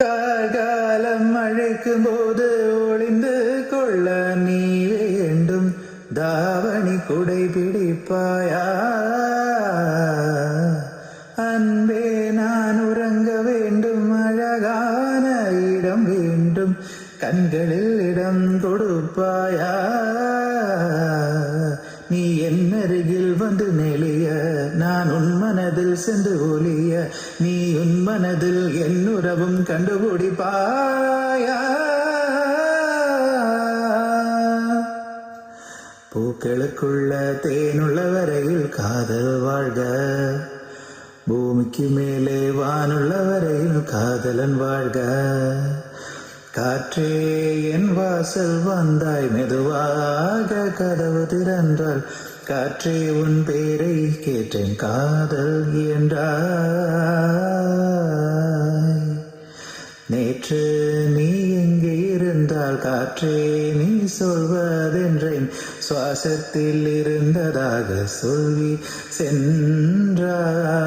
காலம் அழைக்கும் போது ஒளிந்து கொள்ள நீ வேண்டும். தாவணி குடை பிடிப்பாயா? அன்பே நான் உறங்க வேண்டும். அழகான இடம் வேண்டும். கண்களில் இடம் கொடுப்பாயா? நீ என் அருகில் வந்து நெளிய, நான் உன் மனதில் சென்று ஒளிய, நீ உன் மனதில் என் உறவும் கண்டுபிடிப்பாயா? பூக்களுக்குள்ள தேனுள்ள வரையில் காதல் வாழ்க, பூமிக்கு மேலே வானுள்ள வரையில் காதலன் வாழ்க. காற்றே என் வாசல் வந்தாய், மெதுவாக கதவு திறந்தால் காற்றே உன் பேரை கேட்டேன், காதல் என்றாய். நேற்று நீ எங்கே இருந்தால் காற்றே நீ சொல்வதென்றேன், சுவாசத்தில் இருந்ததாக சொல்லி சென்றாய்.